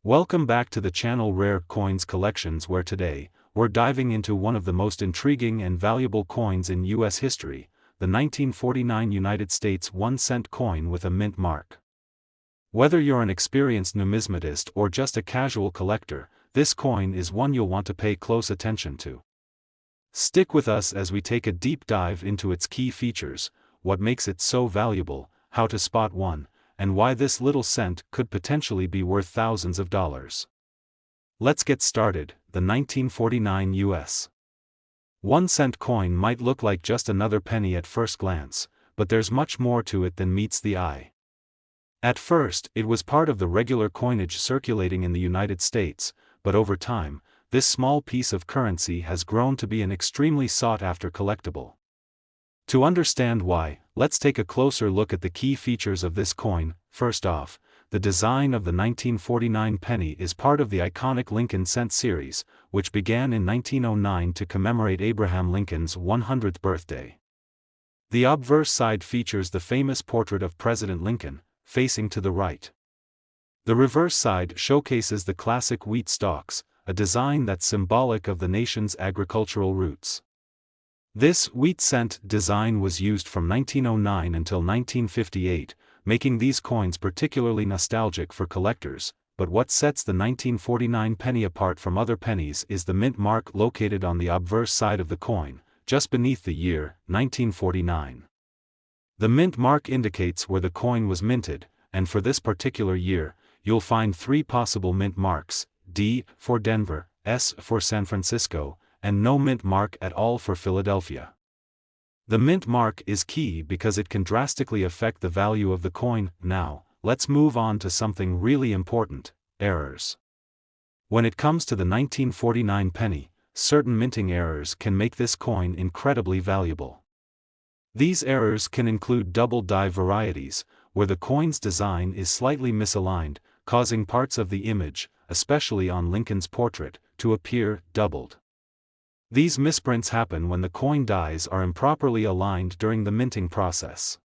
Welcome back to the channel Rare Coins Collections, where today, we're diving into one of the most intriguing and valuable coins in U.S. history, the 1949 United States 1-cent coin with a mint mark. Whether you're an experienced numismatist or just a casual collector, this coin is one you'll want to pay close attention to. Stick with us as we take a deep dive into its key features, what makes it so valuable, how to spot one, and why this little cent could potentially be worth thousands of dollars. Let's get started. The 1949 U.S. 1-cent coin might look like just another penny at first glance, but there's much more to it than meets the eye. At first, it was part of the regular coinage circulating in the United States, but over time, this small piece of currency has grown to be an extremely sought-after collectible. To understand why, let's take a closer look at the key features of this coin. First off, the design of the 1949 penny is part of the iconic Lincoln cent series, which began in 1909 to commemorate Abraham Lincoln's 100th birthday. The obverse side features the famous portrait of President Lincoln, facing to the right. The reverse side showcases the classic wheat stalks, a design that's symbolic of the nation's agricultural roots. This wheat cent design was used from 1909 until 1958, making these coins particularly nostalgic for collectors. But what sets the 1949 penny apart from other pennies is the mint mark located on the obverse side of the coin, just beneath the year, 1949. The mint mark indicates where the coin was minted, and for this particular year, you'll find three possible mint marks: D for Denver, S for San Francisco, and no mint mark at all for Philadelphia. The mint mark is key because it can drastically affect the value of the coin. Now, let's move on to something really important: errors. When it comes to the 1949 penny, certain minting errors can make this coin incredibly valuable. These errors can include double die varieties, where the coin's design is slightly misaligned, causing parts of the image, especially on Lincoln's portrait, to appear doubled. These misprints happen when the coin dies are improperly aligned during the minting process.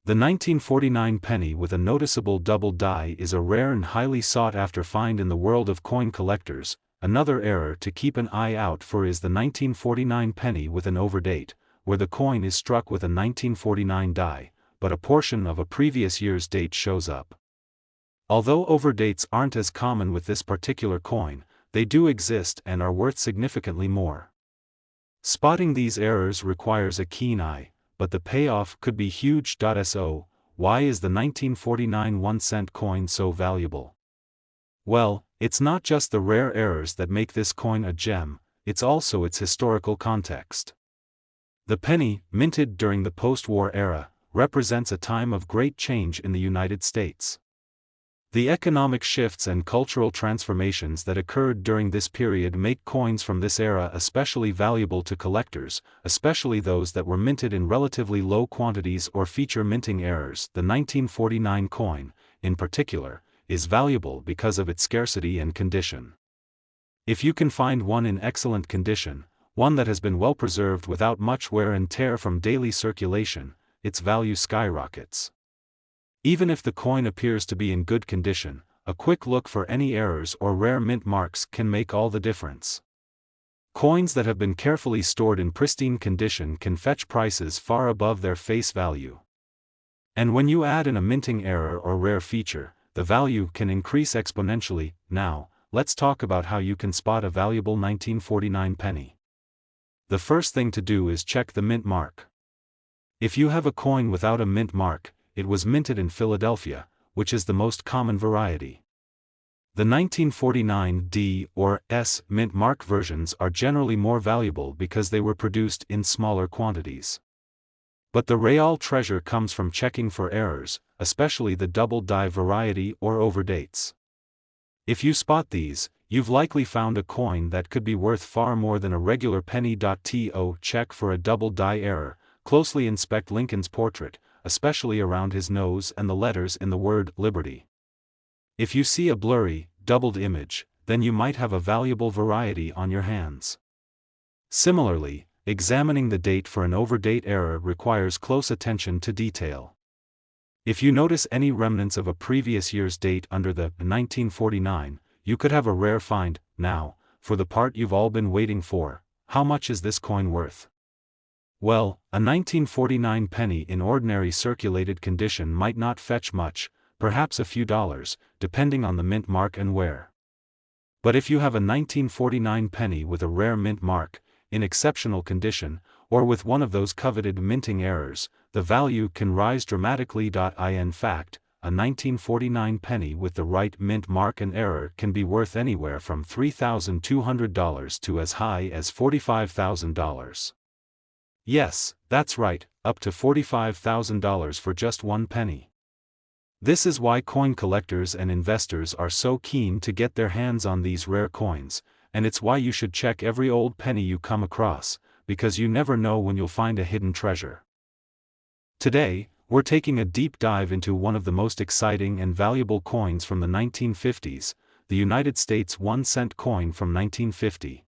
The 1949 penny with a noticeable double die is a rare and highly sought-after find in the world of coin collectors. Another error to keep an eye out for is the 1949 penny with an overdate, where the coin is struck with a 1949 die, but a portion of a previous year's date shows up. Although overdates aren't as common with this particular coin, they do exist and are worth significantly more. Spotting these errors requires a keen eye, but the payoff could be huge. So, why is the 1949 1-cent coin so valuable? Well, it's not just the rare errors that make this coin a gem, it's also its historical context. The penny, minted during the post-war era, represents a time of great change in the United States. The economic shifts and cultural transformations that occurred during this period make coins from this era especially valuable to collectors, especially those that were minted in relatively low quantities or feature minting errors. The 1949 coin, in particular, is valuable because of its scarcity and condition. If you can find one in excellent condition, one that has been well preserved without much wear and tear from daily circulation, its value skyrockets. Even if the coin appears to be in good condition, a quick look for any errors or rare mint marks can make all the difference. Coins that have been carefully stored in pristine condition can fetch prices far above their face value. And when you add in a minting error or rare feature, the value can increase exponentially. Now, let's talk about how you can spot a valuable 1949 penny. The first thing to do is check the mint mark. If you have a coin without a mint mark, it was minted in Philadelphia, which is the most common variety. The 1949 D or S mint mark versions are generally more valuable because they were produced in smaller quantities. But the real treasure comes from checking for errors, especially the double die variety or overdates. If you spot these, you've likely found a coin that could be worth far more than a regular penny. To check for a double die error, closely inspect Lincoln's portrait, especially around his nose and the letters in the word Liberty. If you see a blurry, doubled image, then you might have a valuable variety on your hands. Similarly, examining the date for an overdate error requires close attention to detail. If you notice any remnants of a previous year's date under the 1949, you could have a rare find. Now, for the part you've all been waiting for, how much is this coin worth? Well, a 1949 penny in ordinary circulated condition might not fetch much, perhaps a few dollars, depending on the mint mark and where. But if you have a 1949 penny with a rare mint mark, in exceptional condition, or with one of those coveted minting errors, the value can rise dramatically. In fact, a 1949 penny with the right mint mark and error can be worth anywhere from $3,200 to as high as $45,000. Yes, that's right, up to $45,000 for just one penny. This is why coin collectors and investors are so keen to get their hands on these rare coins, and it's why you should check every old penny you come across, because you never know when you'll find a hidden treasure. Today, we're taking a deep dive into one of the most exciting and valuable coins from the 1950s, the United States 1-cent coin from 1950.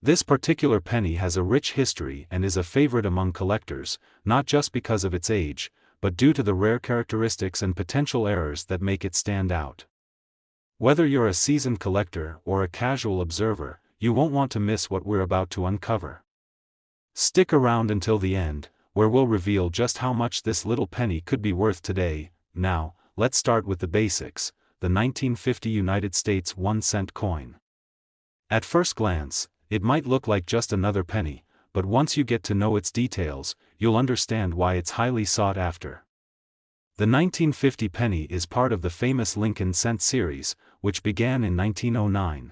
This particular penny has a rich history and is a favorite among collectors, not just because of its age, but due to the rare characteristics and potential errors that make it stand out. Whether you're a seasoned collector or a casual observer, you won't want to miss what we're about to uncover. Stick around until the end, where we'll reveal just how much this little penny could be worth today. Now, let's start with the basics, the 1950 United States 1-cent coin. At first glance, it might look like just another penny, but once you get to know its details, you'll understand why it's highly sought after. The 1950 penny is part of the famous Lincoln cent series, which began in 1909.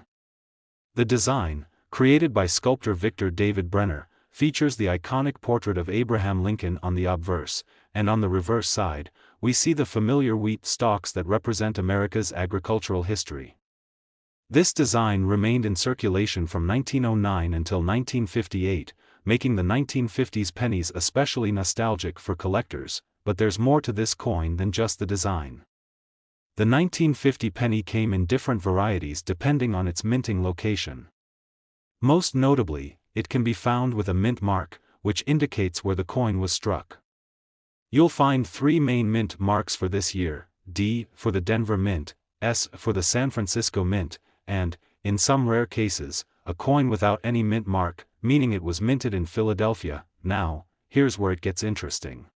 The design, created by sculptor Victor David Brenner, features the iconic portrait of Abraham Lincoln on the obverse, and on the reverse side, we see the familiar wheat stalks that represent America's agricultural history. This design remained in circulation from 1909 until 1958, making the 1950s pennies especially nostalgic for collectors, but there's more to this coin than just the design. The 1950 penny came in different varieties depending on its minting location. Most notably, it can be found with a mint mark, which indicates where the coin was struck. You'll find three main mint marks for this year: D for the Denver Mint, S for the San Francisco Mint, and, in some rare cases, a coin without any mint mark, meaning it was minted in Philadelphia. Now, here's where it gets interesting.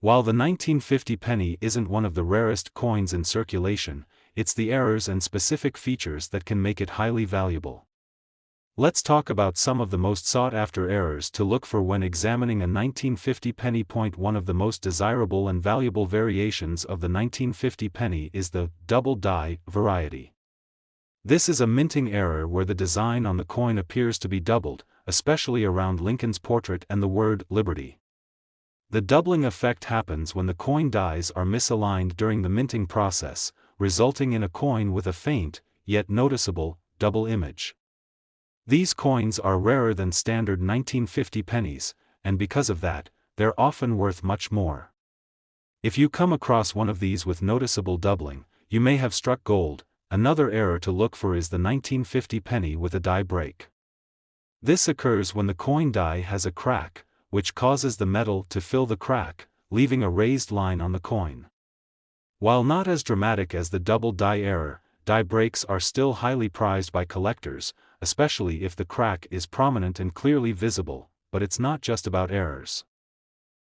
While the 1950 penny isn't one of the rarest coins in circulation, it's the errors and specific features that can make it highly valuable. Let's talk about some of the most sought-after errors to look for when examining a 1950 penny. One of the most desirable and valuable variations of the 1950 penny is the double die variety. This is a minting error where the design on the coin appears to be doubled, especially around Lincoln's portrait and the word Liberty. The doubling effect happens when the coin dies are misaligned during the minting process, resulting in a coin with a faint, yet noticeable, double image. These coins are rarer than standard 1950 pennies, and because of that, they're often worth much more. If you come across one of these with noticeable doubling, you may have struck gold. Another error to look for is the 1950 penny with a die break. This occurs when the coin die has a crack, which causes the metal to fill the crack, leaving a raised line on the coin. While not as dramatic as the double die error, die breaks are still highly prized by collectors, especially if the crack is prominent and clearly visible, but it's not just about errors.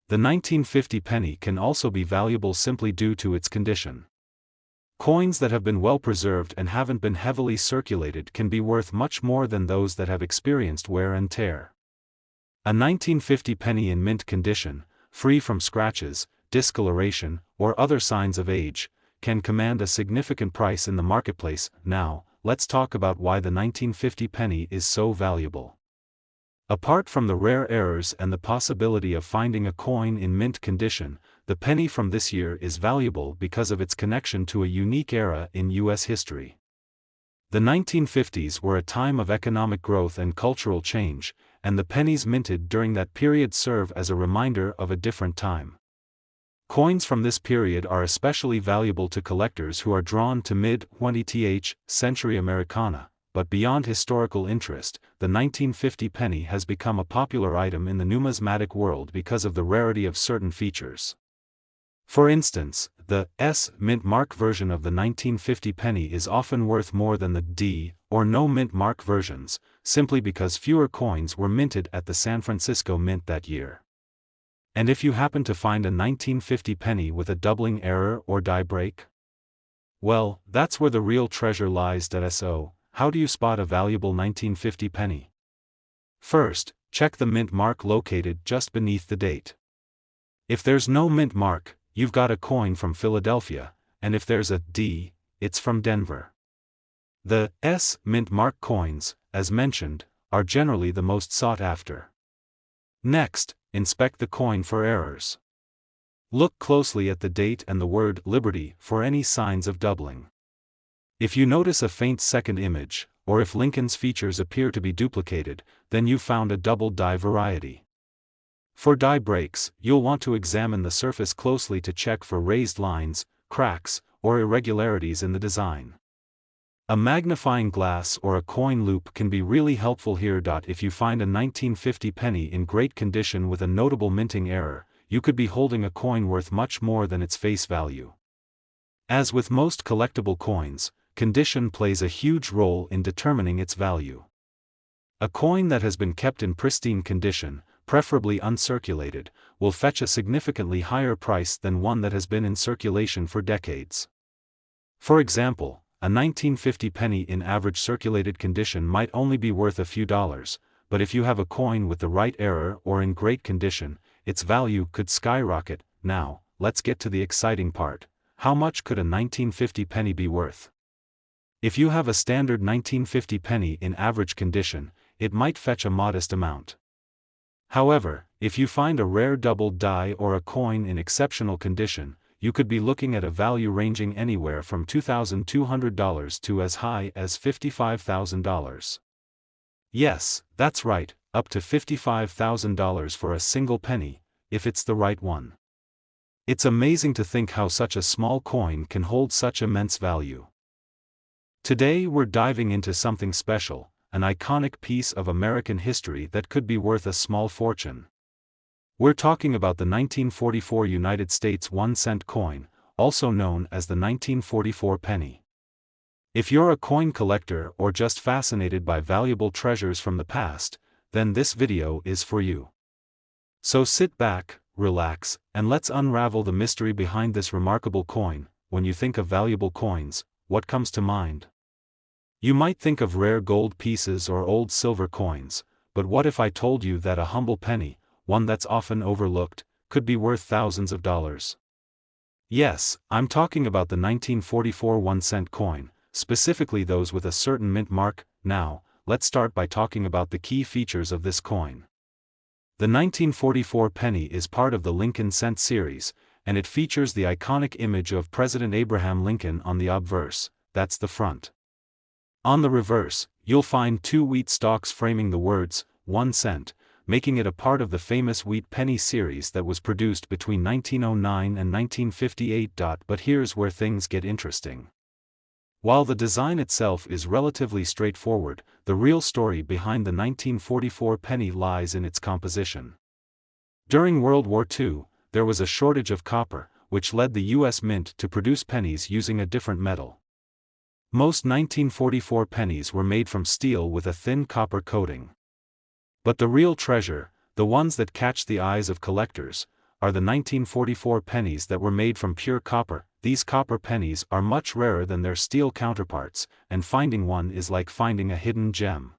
The 1950 penny can also be valuable simply due to its condition. Coins that have been well preserved and haven't been heavily circulated can be worth much more than those that have experienced wear and tear. A 1950 penny in mint condition, free from scratches, discoloration, or other signs of age, can command a significant price in the marketplace. Now, let's talk about why the 1950 penny is so valuable. Apart from the rare errors and the possibility of finding a coin in mint condition, the penny from this year is valuable because of its connection to a unique era in U.S. history. The 1950s were a time of economic growth and cultural change, and the pennies minted during that period serve as a reminder of a different time. Coins from this period are especially valuable to collectors who are drawn to mid-20th century Americana, but beyond historical interest, the 1950 penny has become a popular item in the numismatic world because of the rarity of certain features. For instance, the S mint mark version of the 1950 penny is often worth more than the D or no mint mark versions, simply because fewer coins were minted at the San Francisco Mint that year. And if you happen to find a 1950 penny with a doubling error or die break? Well, that's where the real treasure lies. So, how do you spot a valuable 1950 penny? First, check the mint mark located just beneath the date. If there's no mint mark, you've got a coin from Philadelphia, and if there's a D, it's from Denver. The S mint mark coins, as mentioned, are generally the most sought after. Next, inspect the coin for errors. Look closely at the date and the word Liberty for any signs of doubling. If you notice a faint second image, or if Lincoln's features appear to be duplicated, then you've found a double die variety. For die breaks, you'll want to examine the surface closely to check for raised lines, cracks, or irregularities in the design. A magnifying glass or a coin loop can be really helpful here. If you find a 1950 penny in great condition with a notable minting error, you could be holding a coin worth much more than its face value. As with most collectible coins, condition plays a huge role in determining its value. A coin that has been kept in pristine condition, preferably uncirculated, will fetch a significantly higher price than one that has been in circulation for decades. For example, a 1950 penny in average circulated condition might only be worth a few dollars, but if you have a coin with the right error or in great condition, its value could skyrocket. Now, let's get to the exciting part. How much could a 1950 penny be worth? If you have a standard 1950 penny in average condition, it might fetch a modest amount. However, if you find a rare double die or a coin in exceptional condition, you could be looking at a value ranging anywhere from $2,200 to as high as $55,000. Yes, that's right, up to $55,000 for a single penny, if it's the right one. It's amazing to think how such a small coin can hold such immense value. Today we're diving into something special, an iconic piece of American history that could be worth a small fortune. We're talking about the 1944 United States 1-cent coin, also known as the 1944 penny. If you're a coin collector or just fascinated by valuable treasures from the past, then this video is for you. So sit back, relax, and let's unravel the mystery behind this remarkable coin. When you think of valuable coins, what comes to mind? You might think of rare gold pieces or old silver coins, but what if I told you that a humble penny, one that's often overlooked, could be worth thousands of dollars? Yes, I'm talking about the 1944 1-cent coin, specifically those with a certain mint mark. Now, let's start by talking about the key features of this coin. The 1944 penny is part of the Lincoln cent series, and it features the iconic image of President Abraham Lincoln on the obverse, that's the front. On the reverse, you'll find two wheat stalks framing the words, 1 cent, making it a part of the famous wheat penny series that was produced between 1909 and 1958. But here's where things get interesting. While the design itself is relatively straightforward, the real story behind the 1944 penny lies in its composition. During World War II, there was a shortage of copper, which led the U.S. Mint to produce pennies using a different metal. Most 1944 pennies were made from steel with a thin copper coating. But the real treasure, the ones that catch the eyes of collectors, are the 1944 pennies that were made from pure copper. These copper pennies are much rarer than their steel counterparts, and finding one is like finding a hidden gem.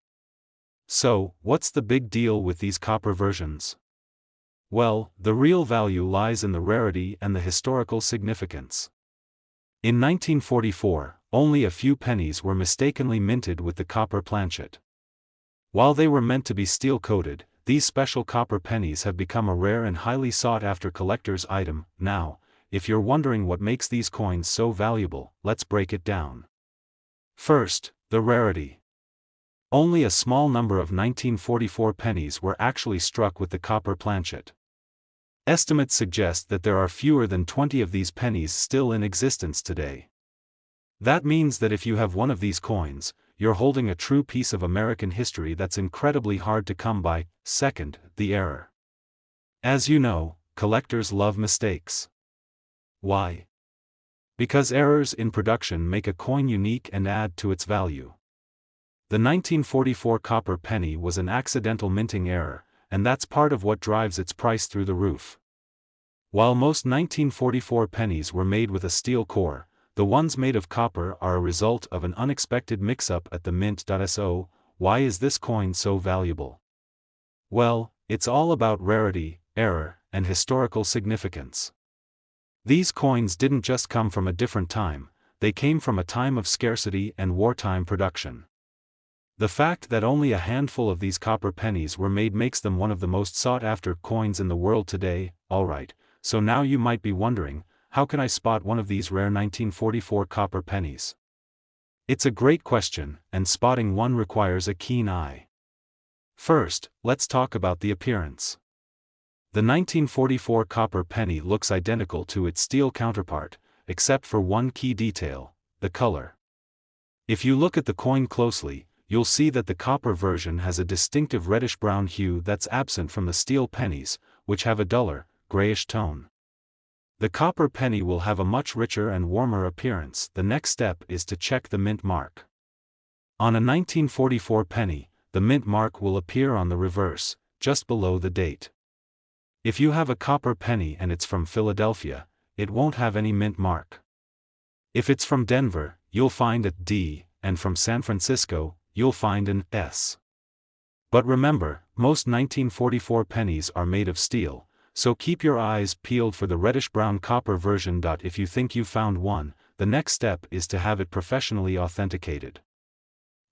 So, what's the big deal with these copper versions? Well, the real value lies in the rarity and the historical significance. In 1944, only a few pennies were mistakenly minted with the copper planchet. While they were meant to be steel-coated, these special copper pennies have become a rare and highly sought-after collector's item. Now, if you're wondering what makes these coins so valuable, let's break it down. First, the rarity. Only a small number of 1944 pennies were actually struck with the copper planchet. Estimates suggest that there are fewer than 20 of these pennies still in existence today. That means that if you have one of these coins, you're holding a true piece of American history that's incredibly hard to come by. Second, the error. As you know, collectors love mistakes. Why? Because errors in production make a coin unique and add to its value. The 1944 copper penny was an accidental minting error, and that's part of what drives its price through the roof. While most 1944 pennies were made with a steel core, the ones made of copper are a result of an unexpected mix-up at the mint.so. Why is this coin so valuable? Well, it's all about rarity, error, and historical significance. These coins didn't just come from a different time, they came from a time of scarcity and wartime production. The fact that only a handful of these copper pennies were made makes them one of the most sought-after coins in the world today. Alright, so now you might be wondering, how can I spot one of these rare 1944 copper pennies? It's a great question, and spotting one requires a keen eye. First, let's talk about the appearance. The 1944 copper penny looks identical to its steel counterpart, except for one key detail: the color. If you look at the coin closely, you'll see that the copper version has a distinctive reddish-brown hue that's absent from the steel pennies, which have a duller, grayish tone. The copper penny will have a much richer and warmer appearance. The next step is to check the mint mark. On a 1944 penny, the mint mark will appear on the reverse, just below the date. If you have a copper penny and it's from Philadelphia, it won't have any mint mark. If it's from Denver, you'll find a D, and from San Francisco, you'll find an S. But remember, most 1944 pennies are made of steel, so keep your eyes peeled for the reddish-brown copper version. If you think you've found one, the next step is to have it professionally authenticated.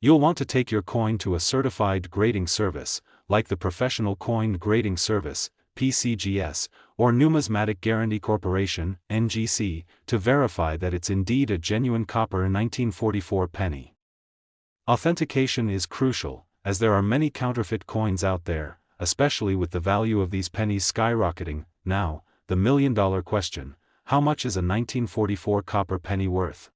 You'll want to take your coin to a certified grading service, like the Professional Coin Grading Service, PCGS, or Numismatic Guarantee Corporation, NGC, to verify that it's indeed a genuine copper 1944 penny. Authentication is crucial, as there are many counterfeit coins out there, especially with the value of these pennies skyrocketing. Now, the million-dollar question: how much is a 1944 copper penny worth?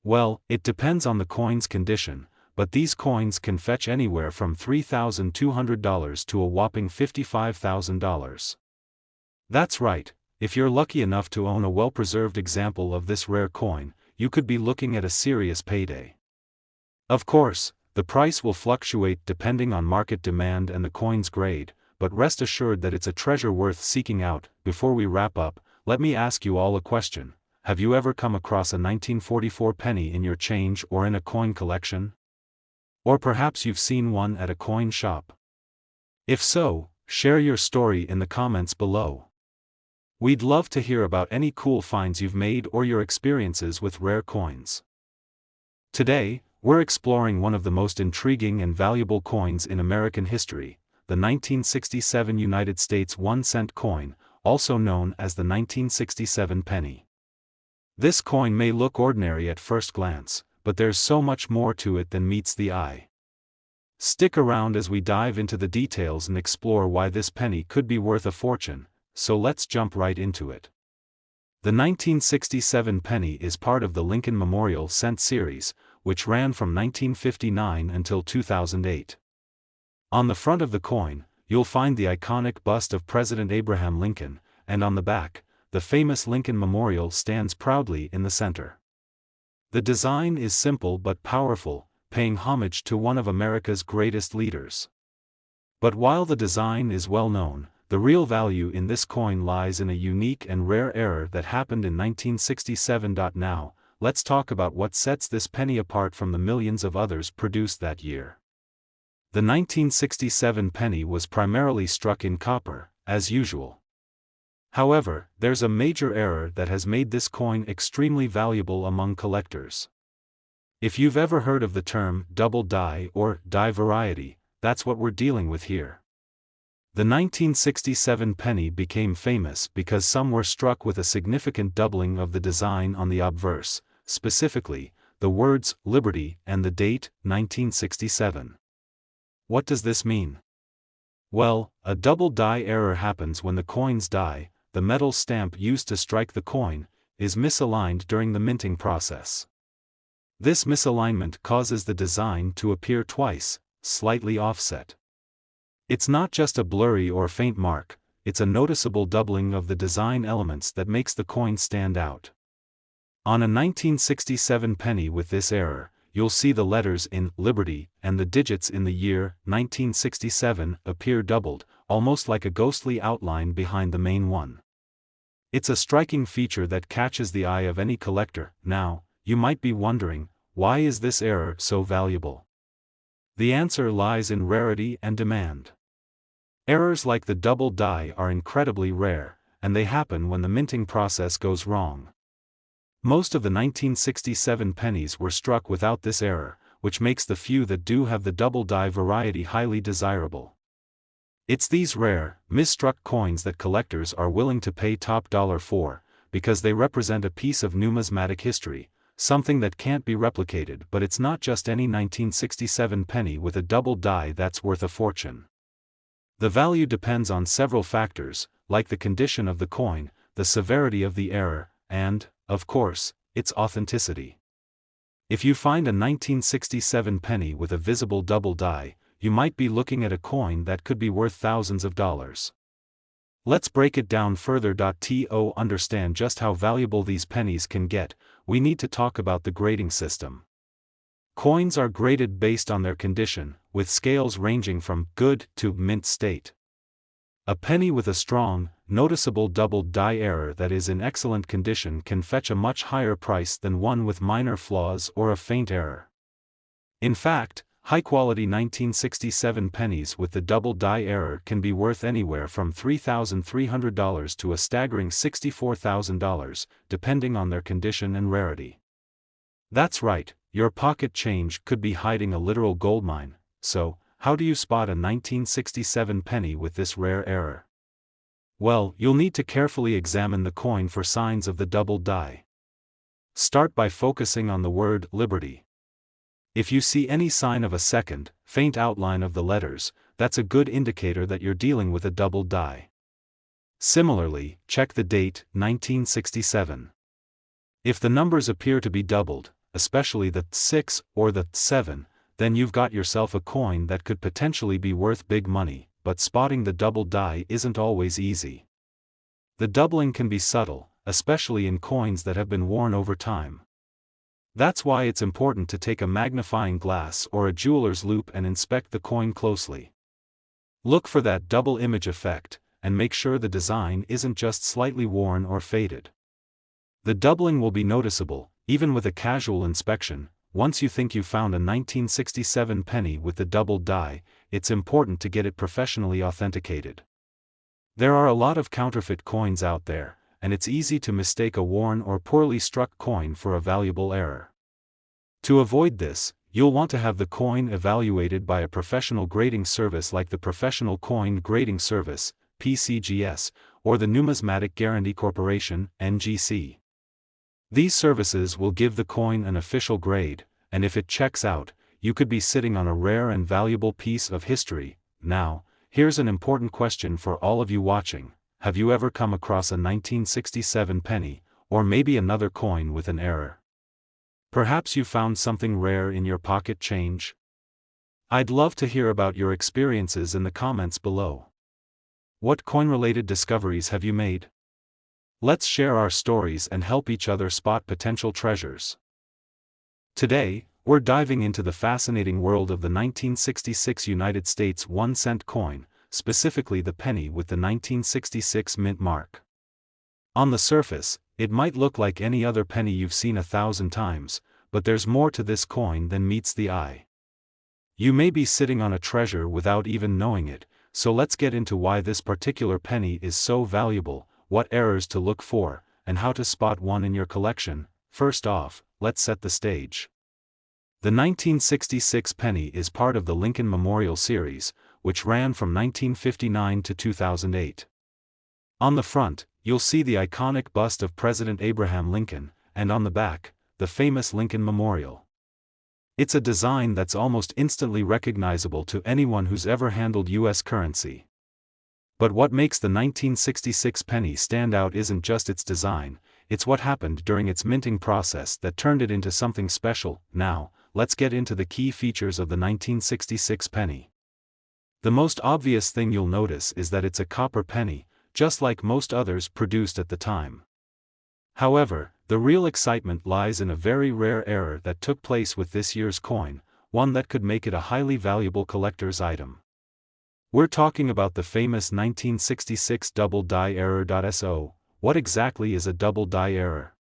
Well, it depends on the coin's condition, but these coins can fetch anywhere from $3,200 to a whopping $55,000. That's right, if you're lucky enough to own a well-preserved example of this rare coin, you could be looking at a serious payday. Of course, the price will fluctuate depending on market demand and the coin's grade, but rest assured that it's a treasure worth seeking out. Before we wrap up, let me ask you all a question: have you ever come across a 1944 penny in your change or in a coin collection? Or perhaps you've seen one at a coin shop? If so, share your story in the comments below. We'd love to hear about any cool finds you've made or your experiences with rare coins. Today, we're exploring one of the most intriguing and valuable coins in American history, the 1967 United States 1-cent coin, also known as the 1967 penny. This coin may look ordinary at first glance, but there's so much more to it than meets the eye. Stick around as we dive into the details and explore why this penny could be worth a fortune, so let's jump right into it. The 1967 penny is part of the Lincoln Memorial Cent series, which ran from 1959 until 2008. On the front of the coin, you'll find the iconic bust of President Abraham Lincoln, and on the back, the famous Lincoln Memorial stands proudly in the center. The design is simple but powerful, paying homage to one of America's greatest leaders. But while the design is well known, the real value in this coin lies in a unique and rare error that happened in 1967. Now, let's talk about what sets this penny apart from the millions of others produced that year. The 1967 penny was primarily struck in copper, as usual. However, there's a major error that has made this coin extremely valuable among collectors. If you've ever heard of the term double die or die variety, that's what we're dealing with here. The 1967 penny became famous because some were struck with a significant doubling of the design on the obverse, specifically, the words Liberty and the date 1967. What does this mean? Well, a double die error happens when the coin's die, the metal stamp used to strike the coin, is misaligned during the minting process. This misalignment causes the design to appear twice, slightly offset. It's not just a blurry or faint mark, it's a noticeable doubling of the design elements that makes the coin stand out. On a 1967 penny with this error, you'll see the letters in Liberty and the digits in the year 1967 appear doubled, almost like a ghostly outline behind the main one. It's a striking feature that catches the eye of any collector. Now, you might be wondering, why is this error so valuable? The answer lies in rarity and demand. Errors like the double die are incredibly rare, and they happen when the minting process goes wrong. Most of the 1967 pennies were struck without this error, which makes the few that do have the double die variety highly desirable. It's these rare, misstruck coins that collectors are willing to pay top dollar for, because they represent a piece of numismatic history, something that can't be replicated. But it's not just any 1967 penny with a double die that's worth a fortune. The value depends on several factors, like the condition of the coin, the severity of the error, and, of course, its authenticity. If you find a 1967 penny with a visible double die, you might be looking at a coin that could be worth thousands of dollars. Let's break it down further. To understand just how valuable these pennies can get, we need to talk about the grading system. Coins are graded based on their condition, with scales ranging from good to mint state. A penny with a strong, noticeable double die error that is in excellent condition can fetch a much higher price than one with minor flaws or a faint error. In fact, high-quality 1967 pennies with the double die error can be worth anywhere from $3,300 to a staggering $64,000, depending on their condition and rarity. That's right, your pocket change could be hiding a literal goldmine. So, how do you spot a 1967 penny with this rare error? Well, you'll need to carefully examine the coin for signs of the double die. Start by focusing on the word Liberty. If you see any sign of a second, faint outline of the letters, that's a good indicator that you're dealing with a double die. Similarly, check the date, 1967. If the numbers appear to be doubled, especially the 6 or the 7, then you've got yourself a coin that could potentially be worth big money. But spotting the double die isn't always easy. The doubling can be subtle, especially in coins that have been worn over time. That's why it's important to take a magnifying glass or a jeweler's loupe and inspect the coin closely. Look for that double image effect, and make sure the design isn't just slightly worn or faded. The doubling will be noticeable, even with a casual inspection. Once you think you've found a 1967 penny with the double die, it's important to get it professionally authenticated. There are a lot of counterfeit coins out there, and it's easy to mistake a worn or poorly struck coin for a valuable error. To avoid this, you'll want to have the coin evaluated by a professional grading service like the Professional Coin Grading Service, PCGS, or the Numismatic Guarantee Corporation, NGC. These services will give the coin an official grade, and if it checks out, you could be sitting on a rare and valuable piece of history. Now, here's an important question for all of you watching. Have you ever come across a 1967 penny, or maybe another coin with an error? Perhaps you found something rare in your pocket change? I'd love to hear about your experiences in the comments below. What coin-related discoveries have you made? Let's share our stories and help each other spot potential treasures. Today, we're diving into the fascinating world of the 1966 United States 1-cent coin, specifically the penny with the 1966 mint mark. On the surface, it might look like any other penny you've seen 1,000 times, but there's more to this coin than meets the eye. You may be sitting on a treasure without even knowing it, so let's get into why this particular penny is so valuable, what errors to look for, and how to spot one in your collection. First off, let's set the stage. The 1966 penny is part of the Lincoln Memorial Series, which ran from 1959 to 2008. On the front, you'll see the iconic bust of President Abraham Lincoln, and on the back, the famous Lincoln Memorial. It's a design that's almost instantly recognizable to anyone who's ever handled U.S. currency. But what makes the 1966 penny stand out isn't just its design, it's what happened during its minting process that turned it into something special. Now, let's get into the key features of the 1966 penny. The most obvious thing you'll notice is that it's a copper penny, just like most others produced at the time. However, the real excitement lies in a very rare error that took place with this year's coin, one that could make it a highly valuable collector's item. We're talking about the famous 1966 double die error. So, what exactly is a double die error?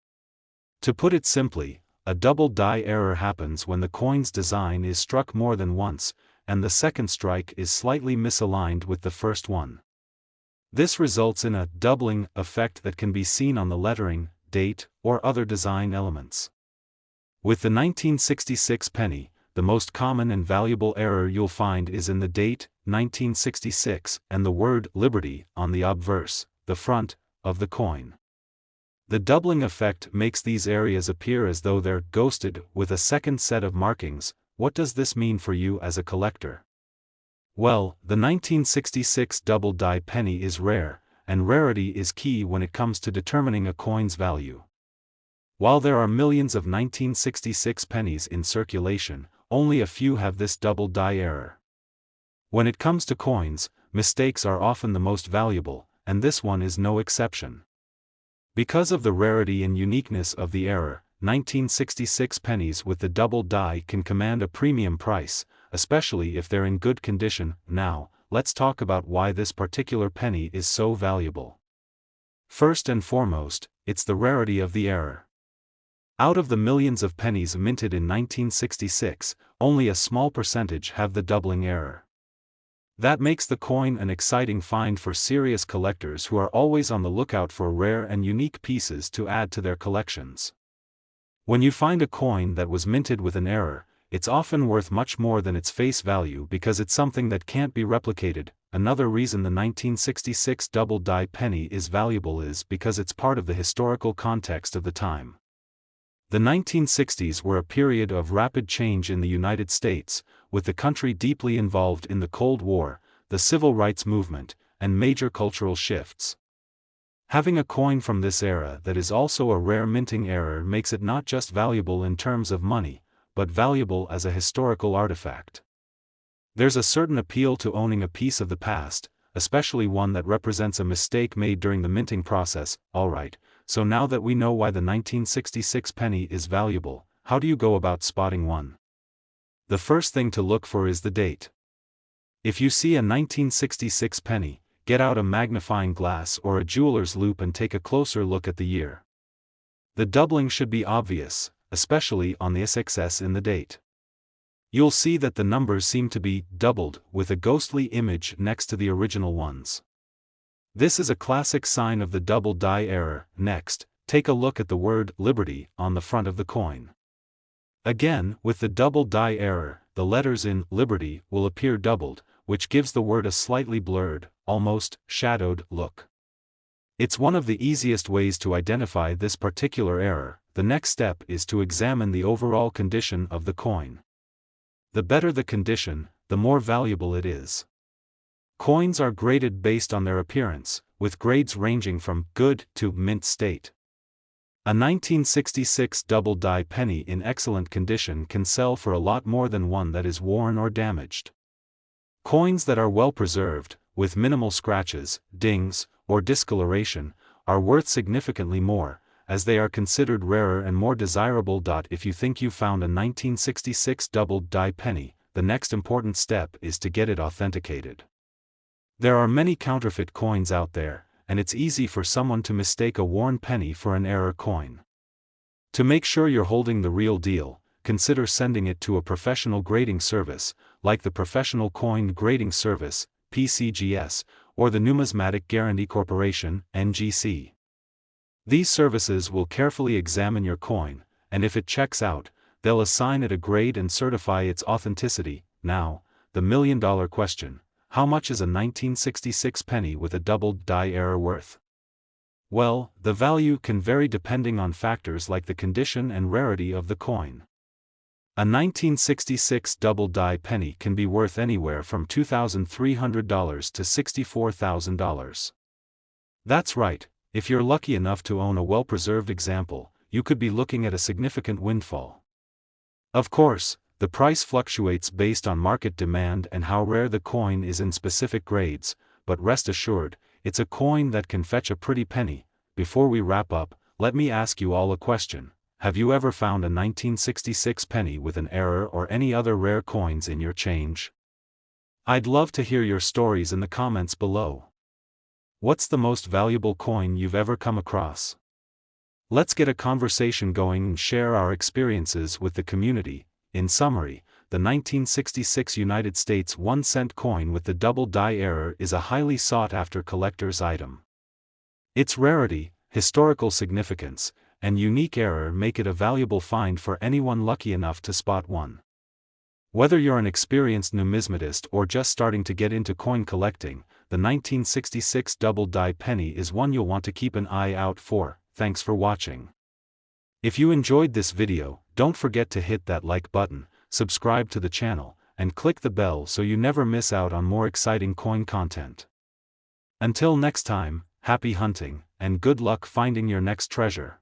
To put it simply, a double die error happens when the coin's design is struck more than once, and the second strike is slightly misaligned with the first one. This results in a doubling effect that can be seen on the lettering, date, or other design elements. With the 1966 penny, the most common and valuable error you'll find is in the date, 1966, and the word Liberty on the obverse, the front, of the coin. The doubling effect makes these areas appear as though they're ghosted with a second set of markings. What does this mean for you as a collector? Well, the 1966 double die penny is rare, and rarity is key when it comes to determining a coin's value. While there are millions of 1966 pennies in circulation, only a few have this double die error. When it comes to coins, mistakes are often the most valuable, and this one is no exception. Because of the rarity and uniqueness of the error, 1966 pennies with the double die can command a premium price, especially if they're in good condition. Now, let's talk about why this particular penny is so valuable. First and foremost, it's the rarity of the error. Out of the millions of pennies minted in 1966, only a small percentage have the doubling error. That makes the coin an exciting find for serious collectors who are always on the lookout for rare and unique pieces to add to their collections. When you find a coin that was minted with an error, it's often worth much more than its face value because it's something that can't be replicated. Another reason the 1966 double die penny is valuable is because it's part of the historical context of the time. The 1960s were a period of rapid change in the United States, with the country deeply involved in the Cold War, the Civil Rights Movement, and major cultural shifts. Having a coin from this era that is also a rare minting error makes it not just valuable in terms of money, but valuable as a historical artifact. There's a certain appeal to owning a piece of the past, especially one that represents a mistake made during the minting process. Alright, so now that we know why the 1966 penny is valuable, how do you go about spotting one? The first thing to look for is the date. If you see a 1966 penny, get out a magnifying glass or a jeweler's loupe and take a closer look at the year. The doubling should be obvious, especially on the SXS in the date. You'll see that the numbers seem to be doubled with a ghostly image next to the original ones. This is a classic sign of the double die error. Next, take a look at the word Liberty on the front of the coin. Again, with the double die error, the letters in Liberty will appear doubled, which gives the word a slightly blurred, almost shadowed look. It's one of the easiest ways to identify this particular error. The next step is to examine the overall condition of the coin. The better the condition, the more valuable it is. Coins are graded based on their appearance, with grades ranging from good to mint state. A 1966 double die penny in excellent condition can sell for a lot more than one that is worn or damaged. Coins that are well preserved, with minimal scratches, dings, or discoloration, are worth significantly more, as they are considered rarer and more desirable. If you think you found a 1966 double die penny, the next important step is to get it authenticated. There are many counterfeit coins out there, and it's easy for someone to mistake a worn penny for an error coin. To make sure you're holding the real deal, consider sending it to a professional grading service, like the Professional Coin Grading Service, PCGS, or the Numismatic Guarantee Corporation, NGC. These services will carefully examine your coin, and if it checks out, they'll assign it a grade and certify its authenticity. Now, the million-dollar question: how much is a 1966 penny with a double die error worth? Well, the value can vary depending on factors like the condition and rarity of the coin. A 1966 double die penny can be worth anywhere from $2,300 to $64,000. That's right, if you're lucky enough to own a well-preserved example, you could be looking at a significant windfall. Of course, the price fluctuates based on market demand and how rare the coin is in specific grades, but rest assured, it's a coin that can fetch a pretty penny. Before we wrap up, let me ask you all a question. Have you ever found a 1966 penny with an error or any other rare coins in your change? I'd love to hear your stories in the comments below. What's the most valuable coin you've ever come across? Let's get a conversation going and share our experiences with the community. In summary, the 1966 United States 1-cent coin with the double die error is a highly sought-after collector's item. Its rarity, historical significance, and unique error make it a valuable find for anyone lucky enough to spot one. Whether you're an experienced numismatist or just starting to get into coin collecting, the 1966 double die penny is one you'll want to keep an eye out for. Thanks for watching. If you enjoyed this video, don't forget to hit that like button, subscribe to the channel, and click the bell so you never miss out on more exciting coin content. Until next time, happy hunting, and good luck finding your next treasure.